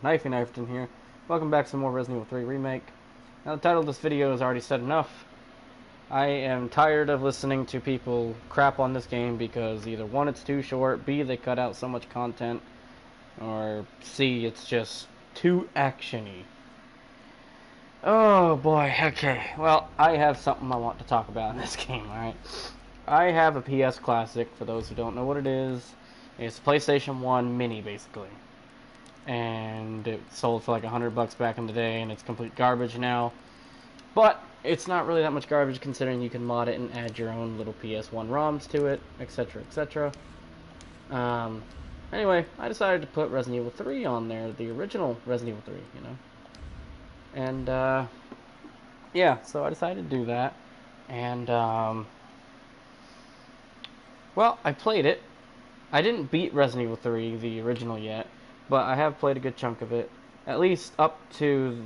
Knifey Knifeton here. Welcome back to some more Resident Evil 3 Remake. Now the title of this video has already said enough. I am tired of listening to people crap on this game because either one, it's too short, B, they cut out so much content, or C, it's just too actiony. Oh boy, okay. Well, I have something I want to talk about in this game, alright? I have a PS Classic, for those who don't know what it is. It's a PlayStation 1 Mini, basically. And it sold for like $100 back in the day, and it's complete garbage now. But it's not really that much garbage considering you can mod it and add your own little PS1 ROMs to it, etc., etc. Anyway, I decided to put Resident Evil 3 on there, the original Resident Evil 3, you know. And, yeah, so I decided to do that. And, well, I played it. I didn't beat Resident Evil 3, the original, yet, but I have played a good chunk of it. At least up to,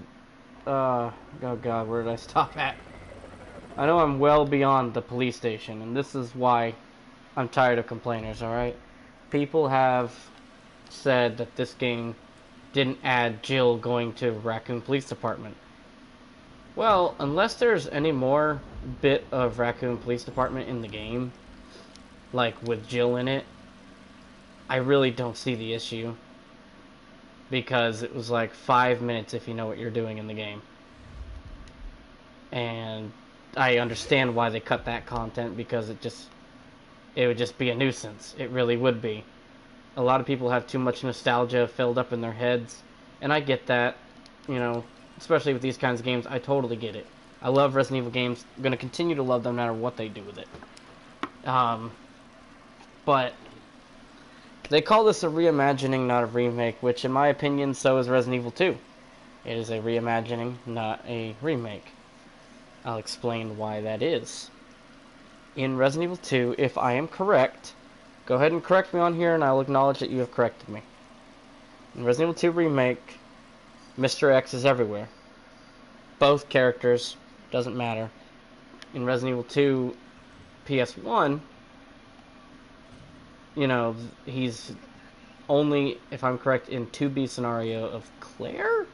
oh god, where did I stop at? I know I'm well beyond the police station, and this is why I'm tired of complainers, alright? People have said that this game didn't add Jill going to Raccoon Police Department. Well, unless there's any more bit of Raccoon Police Department in the game, like with Jill in it, I really don't see the issue. Because it was like 5 minutes if you know what you're doing in the game. And I understand why they cut that content, because it would just be a nuisance. It really would be. A lot of people have too much nostalgia filled up in their heads, and I get that, you know, especially with these kinds of games. I totally get it. I love Resident Evil games. I'm going to continue to love them no matter what they do with it. But they call this a reimagining, not a remake, which in my opinion, so is Resident Evil 2. It is a reimagining, not a remake. I'll explain why that is. In Resident Evil 2, if I am correct, go ahead and correct me on here and I'll acknowledge that you have corrected me. In Resident Evil 2 Remake, Mr. X is everywhere. Both characters, doesn't matter. In Resident Evil 2 PS1, you know, he's only, if I'm correct, in 2B scenario of Claire?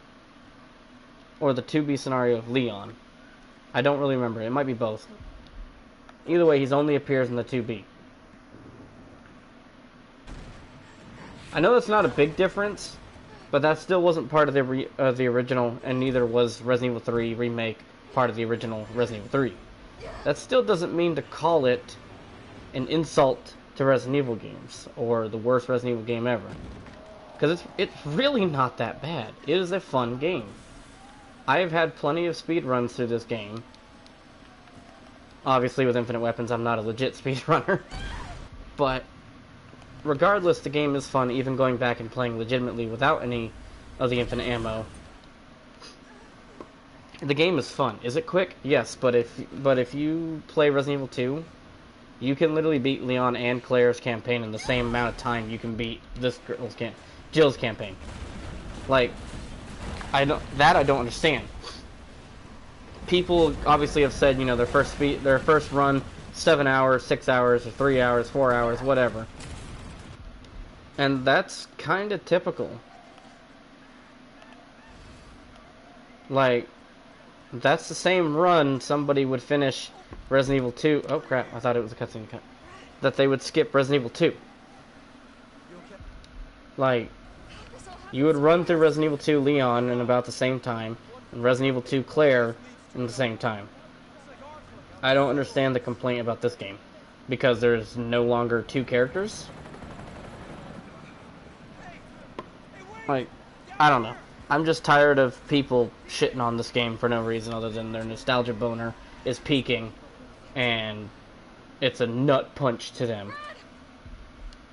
Or the 2B scenario of Leon. I don't really remember. It might be both. Either way, he's only appears in the 2B. I know that's not a big difference, but that still wasn't part of the original, and neither was Resident Evil 3 Remake part of the original Resident Evil 3. That still doesn't mean to call it an insult to Resident Evil games, or the worst Resident Evil game ever. Because it's really not that bad. It is a fun game. I have had plenty of speed runs through this game. Obviously, with infinite weapons, I'm not a legit speedrunner. But regardless, the game is fun, even going back and playing legitimately without any of the infinite ammo. The game is fun. Is it quick? Yes, but if you play Resident Evil 2, you can literally beat Leon and Claire's campaign in the same amount of time you can beat this girl's Jill's campaign. Like, I don't understand. People obviously have said, you know, their first run, 7 hours, 6 hours, or 3 hours, 4 hours, whatever. And that's kind of typical. Like, that's the same run somebody would finish Resident Evil 2. Oh crap, I thought it was a cutscene cut. That they would skip Resident Evil 2. Like, you would run through Resident Evil 2 Leon in about the same time, and Resident Evil 2 Claire in the same time. I don't understand the complaint about this game, because there's no longer two characters. Like, I don't know. I'm just tired of people shitting on this game for no reason other than their nostalgia boner is peaking, and it's a nut punch to them.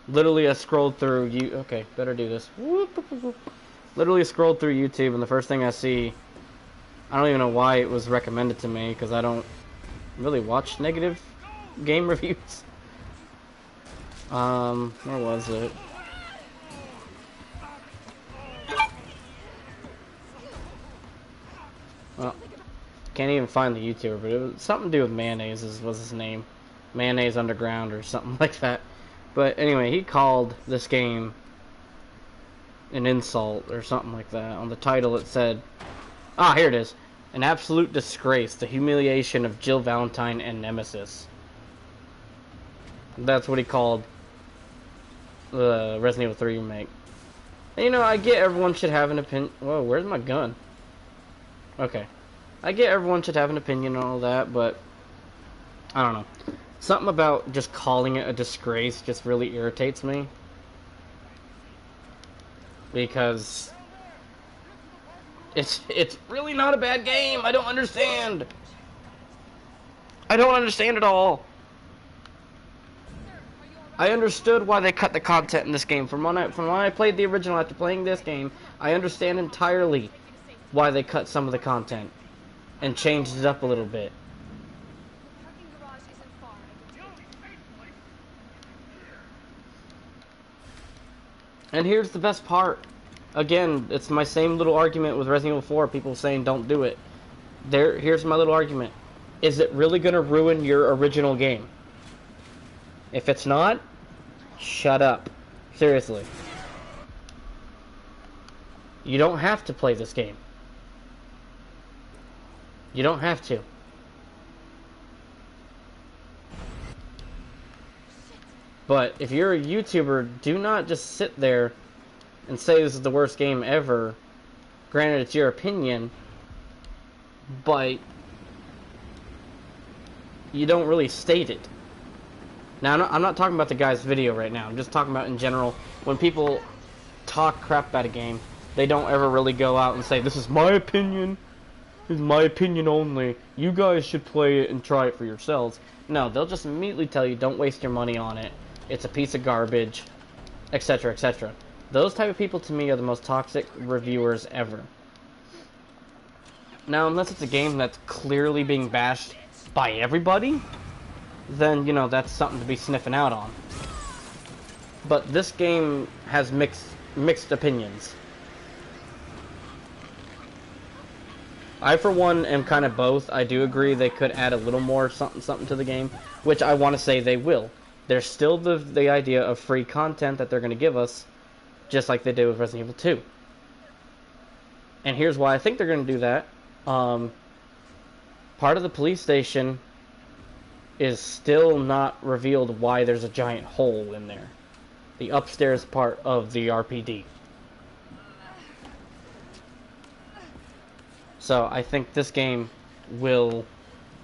Literally, I scrolled through okay, better do this. Literally scrolled through YouTube, and the first thing I see, I don't even know why it was recommended to me, because I don't really watch negative game reviews. Where was it? Well, can't even find the YouTuber, but it was something to do with mayonnaise was his name. Mayonnaise Underground or something like that. But anyway, he called this game an insult or something like that. On the title it said, ah, here it is. An absolute disgrace, the humiliation of Jill Valentine and Nemesis. That's what he called the Resident Evil 3 remake. And, you know, I get everyone should have an opinion. Whoa, where's my gun? Okay. I get everyone should have an opinion and all that, but I don't know. Something about just calling it a disgrace just really irritates me. Because it's really not a bad game. I don't understand. I don't understand at all. I understood why they cut the content in this game. From when I played the original after playing this game, I understand entirely why they cut some of the content and changed it up a little bit. And here's the best part. Again, it's my same little argument with Resident Evil 4, people saying don't do it. Here's my little argument. Is it really going to ruin your original game? If it's not, shut up. Seriously. You don't have to play this game. You don't have to. But if you're a YouTuber, do not just sit there and say this is the worst game ever. Granted, it's your opinion, but you don't really state it. Now, I'm not talking about the guy's video right now. I'm just talking about in general. When people talk crap about a game, they don't ever really go out and say, this is my opinion. This is my opinion only. You guys should play it and try it for yourselves. No, they'll just immediately tell you, don't waste your money on it. It's a piece of garbage, etc., etc. Those type of people, to me, are the most toxic reviewers ever. Now, unless it's a game that's clearly being bashed by everybody, then, you know, that's something to be sniffing out on. But this game has mixed opinions. I, for one, am kind of both. I do agree they could add a little more something to the game, which I want to say they will. There's still the idea of free content that they're going to give us, just like they did with Resident Evil 2. And here's why I think they're going to do that. Part of the police station is still not revealed why there's a giant hole in there. The upstairs part of the RPD. So I think this game will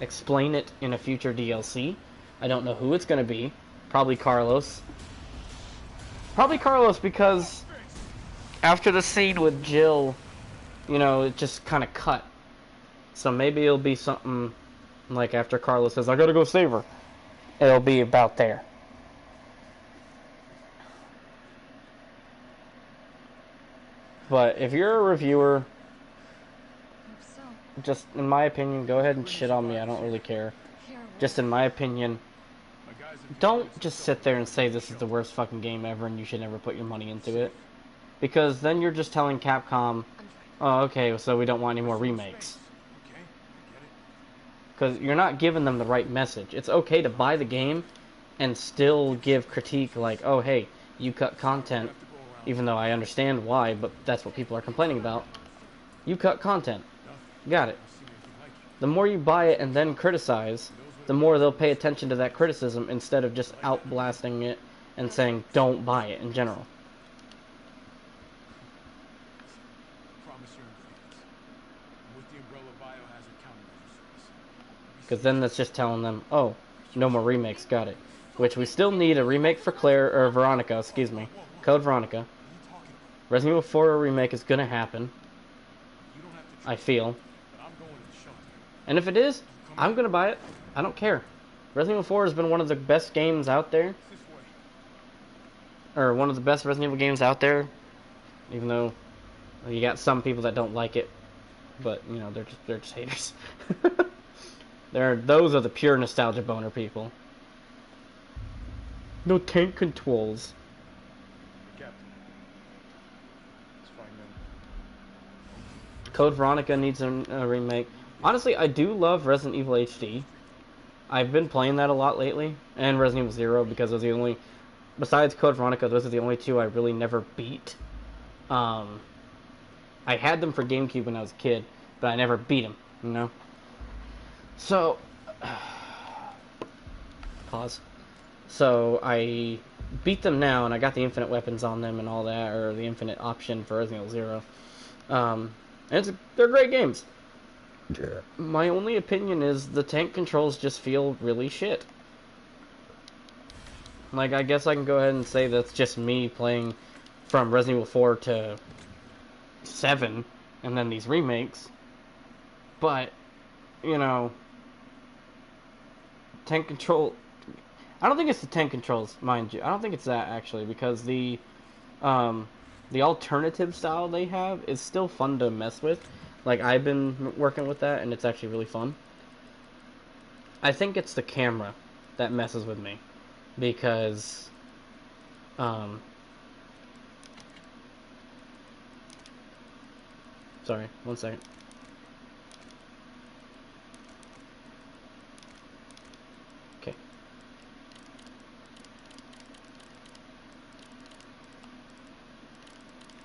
explain it in a future DLC. I don't know who it's going to be. Probably Carlos. Probably Carlos, because after the scene with Jill, you know, it just kind of cut. So maybe it'll be something like after Carlos says, I gotta go save her. It'll be about there. But if you're a reviewer, just in my opinion, go ahead and shit on me. I don't really care. Just in my opinion, don't just sit there and say this is the worst fucking game ever and you should never put your money into it. Because then you're just telling Capcom, oh, okay, so we don't want any more remakes. Because you're not giving them the right message. It's okay to buy the game and still give critique like, oh, hey, you cut content, even though I understand why, but that's what people are complaining about. You cut content. Got it. The more you buy it and then criticize, the more they'll pay attention to that criticism instead of just outblasting it and saying, don't buy it in general. Because then that's just telling them, oh, no more remakes, got it. Which we still need a remake for Claire, or Veronica, excuse me. Code Veronica. Resident Evil 4 remake is gonna happen. I feel. And if it is, I'm gonna buy it. I don't care. Resident Evil 4 has been one of the best games out there. Or one of the best Resident Evil games out there. Even though you got some people that don't like it. But, you know, they're just haters. Those are the pure nostalgia boner people. No tank controls. Code Veronica needs a remake. Honestly, I do love Resident Evil HD. I've been playing that a lot lately. And Resident Evil 0, because those are the only... Besides Code Veronica, those are the only two I really never beat. Um, I had them for GameCube when I was a kid, but I never beat them, you know? So, pause. So I beat them now, and I got the infinite weapons on them and all that, or the infinite option for Resident Evil Zero. They're great games. My only opinion is the tank controls just feel really shit. Like, I guess I can go ahead and say that's just me playing from Resident Evil 4 to 7, and then these remakes. But, you know, tank control... I don't think it's the tank controls, mind you. I don't think it's that, actually, because the alternative style they have is still fun to mess with. Like, I've been working with that, and it's actually really fun. I think it's the camera that messes with me. Because, sorry, one second. Okay.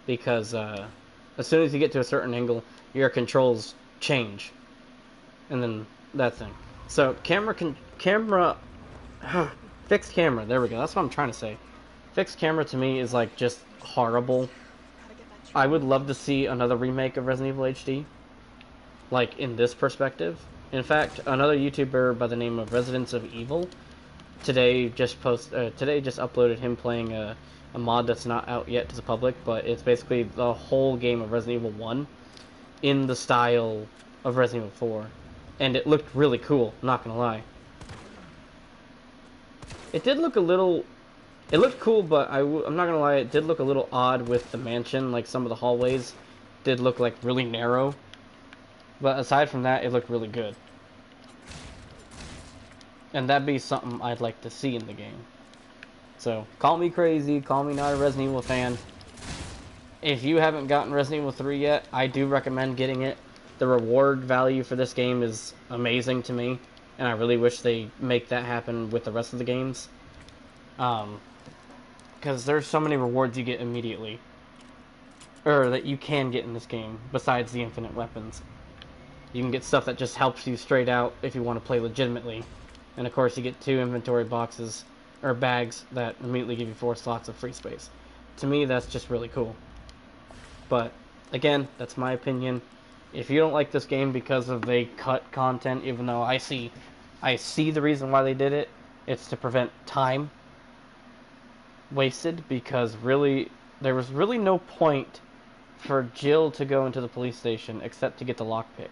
Because, as soon as you get to a certain angle, your controls change. And then that thing. So, fixed camera, there we go, that's what I'm trying to say. Fixed camera to me is like just horrible. I would love to see another remake of Resident Evil HD, like in this perspective. In fact, another YouTuber by the name of Residents of Evil today just uploaded him playing a mod that's not out yet to the public, but it's basically the whole game of Resident Evil 1 in the style of Resident Evil 4, and it looked really cool, not gonna lie. It did look a little... It looked cool, but I'm not gonna lie, it did look a little odd with the mansion. Like, some of the hallways did look, like, really narrow. But aside from that, it looked really good. And that'd be something I'd like to see in the game. So, call me crazy, call me not a Resident Evil fan. If you haven't gotten Resident Evil 3 yet, I do recommend getting it. The reward value for this game is amazing to me, and I really wish they make that happen with the rest of the games. Because there's so many rewards you get immediately. Or that you can get in this game, besides the infinite weapons. You can get stuff that just helps you straight out if you want to play legitimately. And of course you get 2 inventory boxes, or bags, that immediately give you 4 slots of free space. To me, that's just really cool. But, again, that's my opinion. If you don't like this game because of they cut content, even though I see the reason why they did it, it's to prevent time wasted, because really, there was really no point for Jill to go into the police station except to get the lockpick.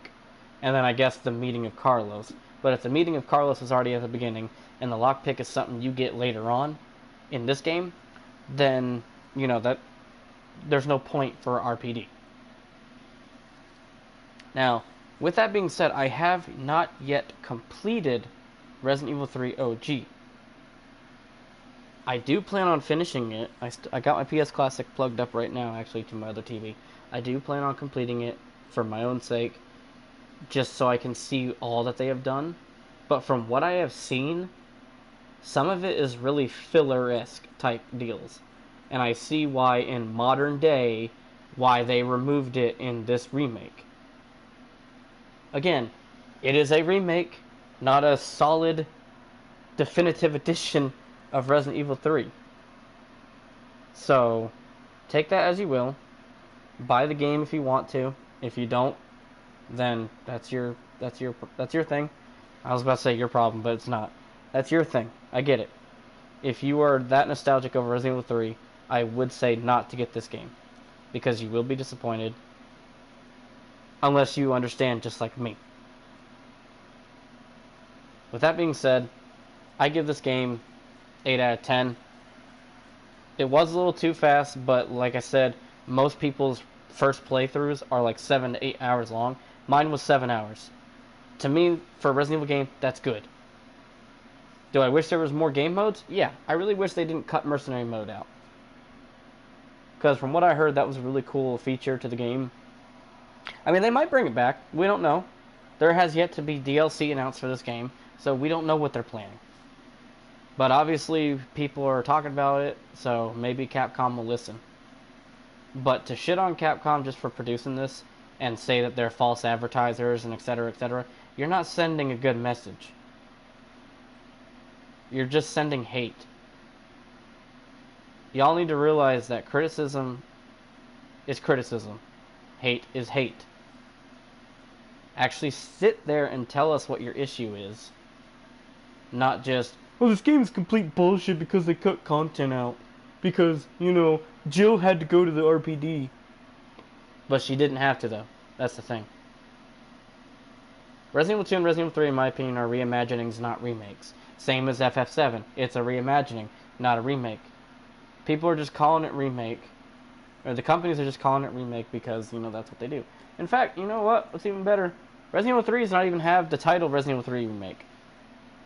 And then I guess the meeting of Carlos. But if the meeting of Carlos is already at the beginning, and the lockpick is something you get later on in this game, then, you know, that there's no point for RPD. Now, with that being said, I have not yet completed Resident Evil 3 OG. I do plan on finishing it. I got my PS Classic plugged up right now, actually, to my other TV. I do plan on completing it for my own sake, just so I can see all that they have done. But from what I have seen, some of it is really filler-esque type deals. And I see why, in modern day, why they removed it in this remake. Again, it is a remake, not a solid, definitive edition of Resident Evil 3. So, take that as you will. Buy the game if you want to. If you don't, then that's your thing. I was about to say your problem, but it's not. That's your thing. I get it. If you are that nostalgic over Resident Evil 3, I would say not to get this game, because you will be disappointed unless you understand just like me. With that being said, I give this game 8 out of 10. It was a little too fast, but like I said, most people's first playthroughs are like 7 to 8 hours long. Mine was 7 hours. To me, for a Resident Evil game, that's good. Do I wish there was more game modes? Yeah, I really wish they didn't cut Mercenary Mode out. Because from what I heard, that was a really cool feature to the game. I mean, they might bring it back. We don't know. There has yet to be DLC announced for this game, so we don't know what they're planning. But obviously, people are talking about it, so maybe Capcom will listen. But to shit on Capcom just for producing this and say that they're false advertisers and etc., you're not sending a good message. You're just sending hate. Y'all need to realize that criticism is criticism. Hate is hate. Actually sit there and tell us what your issue is. Not just, oh, this game is complete bullshit because they cut content out. Because, you know, Jill had to go to the RPD. But she didn't have to, though. That's the thing. Resident Evil 2 and Resident Evil 3, in my opinion, are reimaginings, not remakes. Same as FF7. It's a reimagining, not a remake. People are just calling it remake. Or the companies are just calling it remake because, you know, that's what they do. In fact, you know what? What's even better? Resident Evil 3 does not even have the title Resident Evil 3 Remake.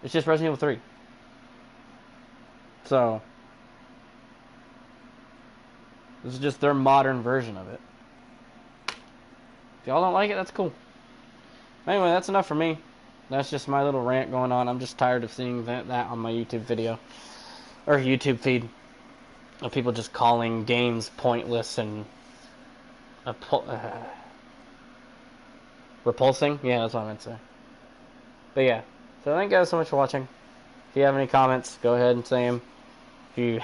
It's just Resident Evil 3. So, this is just their modern version of it. If y'all don't like it, that's cool. Anyway, that's enough for me. That's just my little rant going on. I'm just tired of seeing that on my YouTube video. Or YouTube feed. Of people just calling games pointless and repulsing. Yeah, that's what I meant to say. But yeah. So thank you guys so much for watching. If you have any comments, go ahead and say them. If you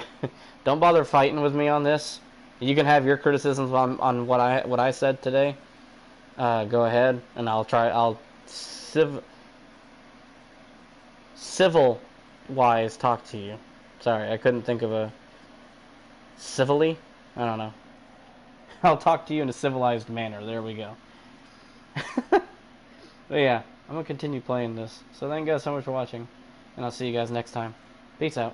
don't bother fighting with me on this, you can have your criticisms on what I said today. Go ahead, and I'll civil wise talk to you. Sorry, I couldn't think of a civilly. I don't know. I'll talk to you in a civilized manner. There we go. But yeah, I'm gonna continue playing this. So thank you guys so much for watching, and I'll see you guys next time. Peace out.